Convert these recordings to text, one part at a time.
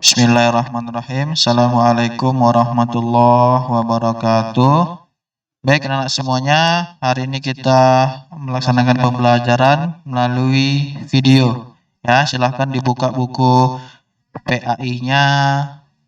Bismillahirrahmanirrahim. Assalamualaikum warahmatullahi wabarakatuh. Baik anak-anak semuanya, hari ini kita melaksanakan pembelajaran melalui video. Ya, silahkan dibuka buku PAI-nya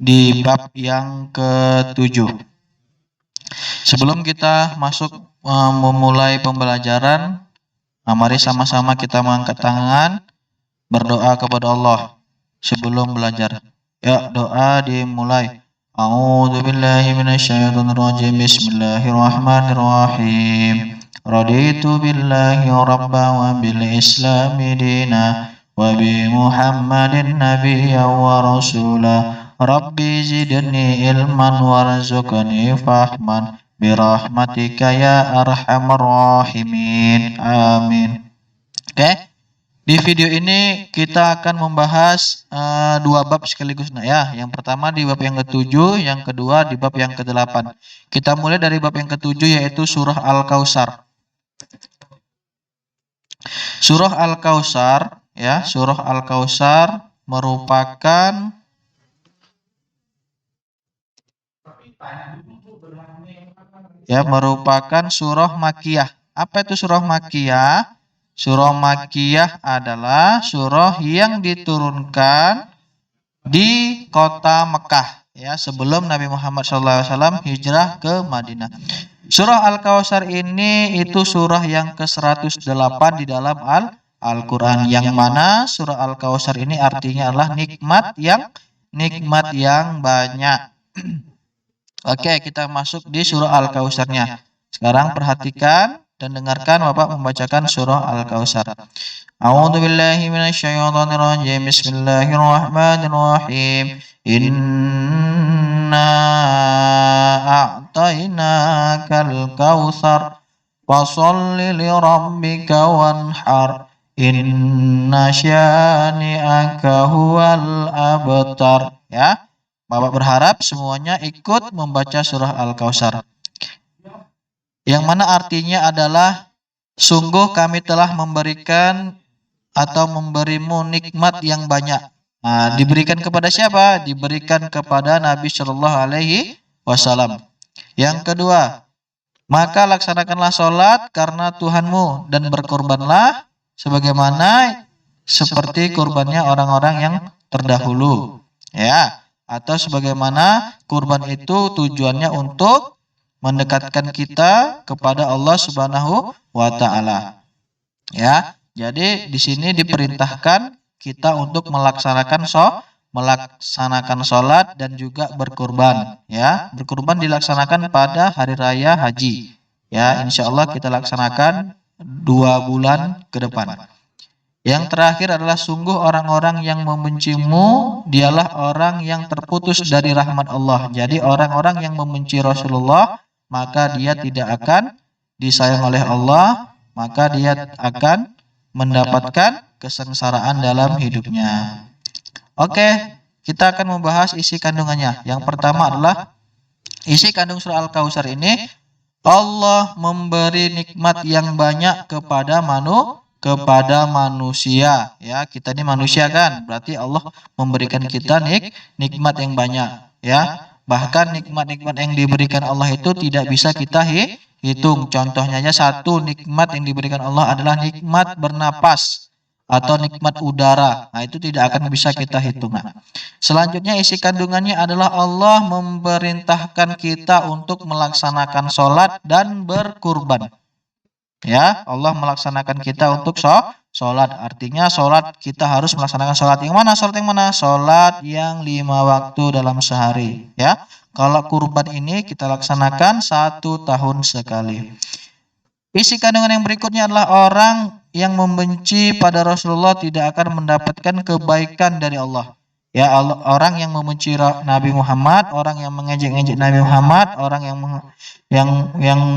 di bab yang ke-7. Sebelum kita masuk memulai pembelajaran, mari sama-sama kita mengangkat tangan, berdoa kepada Allah sebelum belajar. Ya, doa dimulai. A'udzubillahi minasyaitonirrajim. Bismillahirrahmanirrahim. Raditu billahi rabba wa bil islami dina wa bi Muhammadin nabiyya wa rasula. Rabbi zidni ilman warzuqni fahman birahmatika ya arhamar rahimin. Amin. Oke. Di video ini kita akan membahas dua bab sekaligus. Nah ya, yang pertama di bab yang ke-7, yang kedua di bab yang ke-8. Kita mulai dari bab yang ke-7 yaitu surah Al-Kautsar. Surah Al-Kautsar ya, surah Al-Kautsar merupakan surah Makkiyah. Apa itu surah Makkiyah? Surah Makkiyah adalah surah yang diturunkan di kota Mekah ya, sebelum Nabi Muhammad SAW hijrah ke Madinah. Surah Al-Kautsar ini itu surah yang ke-108 di dalam Al-Quran, yang mana surah Al-Kautsar ini artinya adalah nikmat yang banyak. Oke, kita masuk di surah Al-Kautsarnya. Sekarang perhatikan dan dengarkan Bapak membacakan surah Al-Kautsar. A'udzubillahi minasyaitonirrajim. Bismillahirrahmanirrahim. Inna a'tainakal kautsar fasholli lirabbika wanhar. Inna syani'aka huwal abtar. Ya, Bapak berharap semuanya ikut membaca surah Al-Kautsar, yang mana artinya adalah sungguh kami telah memberikan atau memberimu nikmat yang banyak. Nah, diberikan kepada siapa? Diberikan kepada Nabi Shallallahu Alaihi Wasallam. Yang kedua, maka laksanakanlah sholat karena Tuhanmu dan berkorbanlah sebagaimana seperti kurbannya orang-orang yang terdahulu. Ya, atau sebagaimana kurban itu tujuannya untuk mendekatkan kita kepada Allah Subhanahu wa taala. Ya, jadi di sini diperintahkan kita untuk melaksanakan sholat dan juga berkurban. Ya, berkurban dilaksanakan pada hari raya haji. Ya, insya Allah kita laksanakan 2 bulan ke depan. Yang terakhir adalah sungguh orang-orang yang membencimu dialah orang yang terputus dari rahmat Allah. Jadi orang-orang yang membenci Rasulullah, maka dia tidak akan disayang oleh Allah, maka dia akan mendapatkan kesengsaraan dalam hidupnya. Oke, kita akan membahas isi kandungannya. Yang pertama adalah isi kandung surah Al-Kautsar ini, Allah memberi nikmat yang banyak kepada manusia. Ya, kita ini manusia kan, berarti Allah memberikan kita nikmat yang banyak. Ya, bahkan nikmat-nikmat yang diberikan Allah itu tidak bisa kita hitung. Contohnya aja satu nikmat yang diberikan Allah adalah nikmat bernapas atau nikmat udara. Nah, itu tidak akan bisa kita hitung. Nah, selanjutnya isi kandungannya adalah Allah memerintahkan kita untuk melaksanakan sholat dan berkurban. Ya, Allah melaksanakan kita untuk sholat. Artinya sholat kita harus melaksanakan sholat yang mana? Sholat yang 5 waktu dalam sehari. Ya, kalau kurban ini kita laksanakan 1 tahun sekali. Isi kandungan yang berikutnya adalah orang yang membenci pada Rasulullah tidak akan mendapatkan kebaikan dari Allah. Ya, orang yang membenci Nabi Muhammad, orang yang mengejek-ngejek Nabi Muhammad, orang yang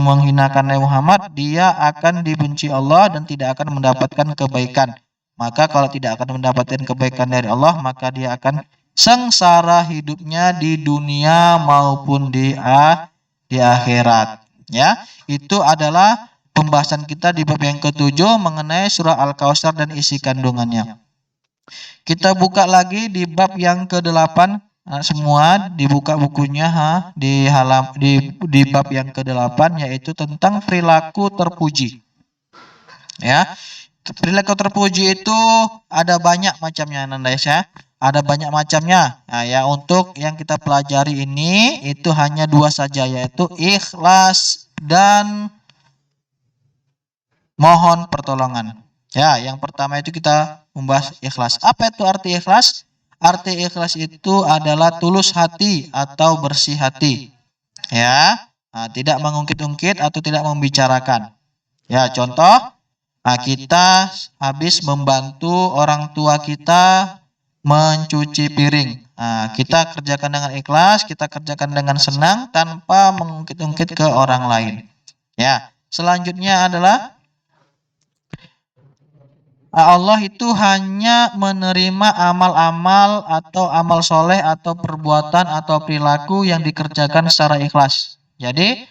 menghinakan Nabi Muhammad, dia akan dibenci Allah dan tidak akan mendapatkan kebaikan. Maka kalau tidak akan mendapatkan kebaikan dari Allah, maka dia akan sengsara hidupnya di dunia maupun di akhirat. Ya, itu adalah pembahasan kita di bab yang ke-7 mengenai surah Al-Kautsar dan isi kandungannya. Kita buka lagi di bab yang ke-8. Nah, semua dibuka bukunya di bab yang ke-8 yaitu tentang perilaku terpuji. Ya. Perilaku terpuji itu ada banyak macamnya Nanda ya. Ada banyak macamnya. Nah, ya untuk yang kita pelajari ini itu hanya dua saja yaitu ikhlas dan mohon pertolongan. Ya, yang pertama itu kita membahas ikhlas. Apa itu arti ikhlas? Arti ikhlas itu adalah tulus hati atau bersih hati. Ya, nah, tidak mengungkit-ungkit atau tidak membicarakan. Ya, contoh, nah, kita habis membantu orang tua kita mencuci piring. Nah, kita kerjakan dengan ikhlas, kita kerjakan dengan senang tanpa mengungkit-ungkit ke orang lain. Ya, selanjutnya adalah Allah itu hanya menerima amal-amal atau amal soleh atau perbuatan atau perilaku yang dikerjakan secara ikhlas. Jadi,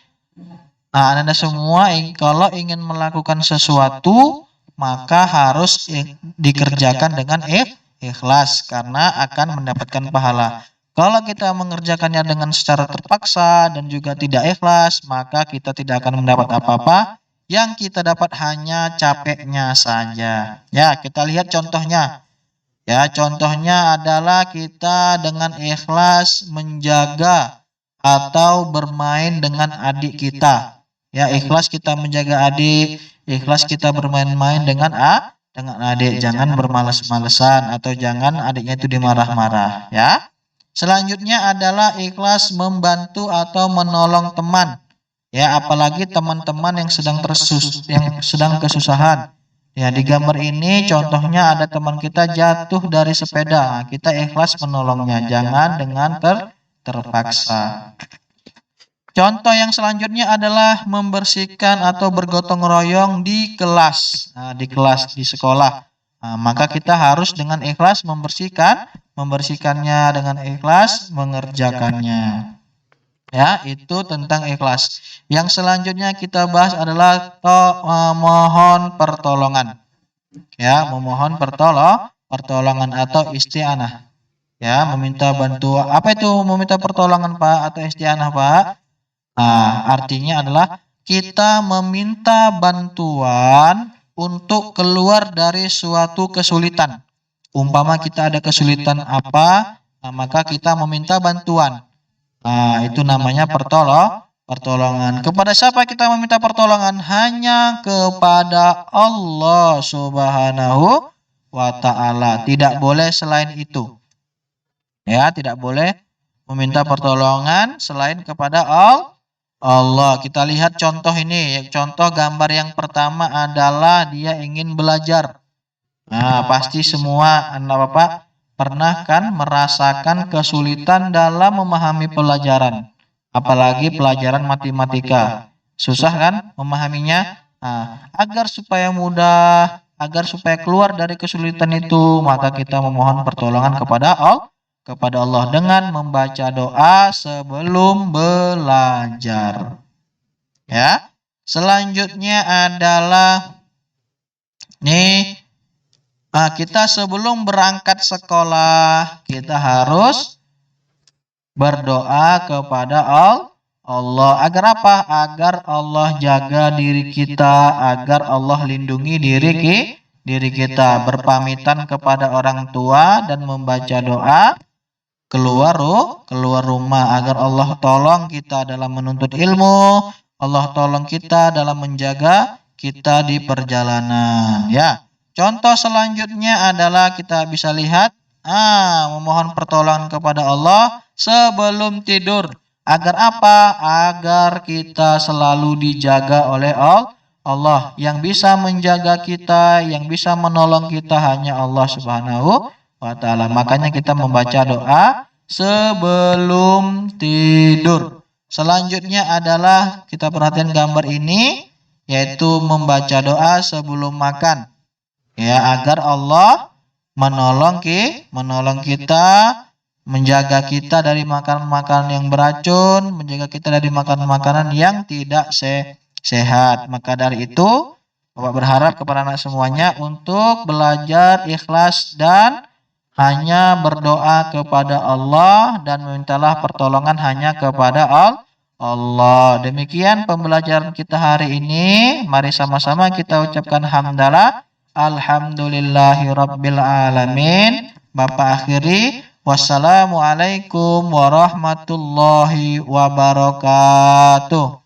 Anda semua kalau ingin melakukan sesuatu, maka harus dikerjakan dengan ikhlas karena akan mendapatkan pahala. Kalau kita mengerjakannya dengan secara terpaksa dan juga tidak ikhlas, maka kita tidak akan mendapat apa-apa. Yang kita dapat hanya capeknya saja. Ya, kita lihat contohnya. Ya, contohnya adalah kita dengan ikhlas menjaga atau bermain dengan adik kita. Ya, ikhlas kita menjaga adik, ikhlas kita bermain-main dengan adik. Jangan bermalas-malesan atau jangan adiknya itu dimarah-marah, ya. Selanjutnya adalah ikhlas membantu atau menolong teman. Ya, apalagi teman-teman yang sedang kesusahan. Ya, di gambar ini contohnya ada teman kita jatuh dari sepeda. Nah, kita ikhlas menolongnya, jangan dengan terpaksa. Contoh yang selanjutnya adalah membersihkan atau bergotong royong di kelas. Nah, di sekolah. Nah, maka kita harus dengan ikhlas membersihkannya dengan ikhlas mengerjakannya. Ya, itu tentang ikhlas. Yang selanjutnya kita bahas adalah mohon pertolongan. Ya, memohon pertolongan atau isti'anah. Ya, meminta bantuan. Apa itu meminta pertolongan, Pak, atau isti'anah, Pak? Nah, artinya adalah kita meminta bantuan untuk keluar dari suatu kesulitan. Umpama kita ada kesulitan apa, nah, maka kita meminta bantuan. Nah, itu namanya pertolongan. Kepada siapa kita meminta pertolongan? Hanya kepada Allah Subhanahu wa ta'ala. Tidak boleh selain itu. Ya, tidak boleh meminta pertolongan selain kepada Allah. Kita lihat contoh ini. Contoh gambar yang pertama adalah dia ingin belajar. Nah, pasti semua anak bapak pernah kan merasakan kesulitan dalam memahami pelajaran, apalagi pelajaran matematika. Susah kan memahaminya? Nah, agar supaya mudah, agar supaya keluar dari kesulitan itu, maka kita memohon pertolongan kepada Allah dengan membaca doa sebelum belajar. Ya. Selanjutnya adalah nih, kita sebelum berangkat sekolah, kita harus berdoa kepada Allah. Agar apa? Agar Allah jaga diri kita, agar Allah lindungi diri kita. Berpamitan kepada orang tua dan membaca doa keluar rumah agar Allah tolong kita dalam menuntut ilmu, Allah tolong kita dalam menjaga kita di perjalanan. Ya. Contoh selanjutnya adalah kita bisa lihat memohon pertolongan kepada Allah sebelum tidur. Agar apa? Agar kita selalu dijaga oleh Allah. Yang bisa menjaga kita, yang bisa menolong kita hanya Allah Subhanahu wa ta'ala. Makanya kita membaca doa sebelum tidur. Selanjutnya adalah kita perhatikan gambar ini, yaitu membaca doa sebelum makan. Ya, agar Allah menolong kita, menjaga kita dari makanan-makanan yang beracun, menjaga kita dari makanan-makanan yang tidak sehat. Maka dari itu Bapak berharap kepada anak semuanya untuk belajar ikhlas dan hanya berdoa kepada Allah dan memintalah pertolongan hanya kepada Allah. Demikian pembelajaran kita hari ini. Mari sama-sama kita ucapkan hamdalah. Alhamdulillahirabbil alamin. Bapak akhiri, wassalamualaikum warahmatullahi wabarakatuh.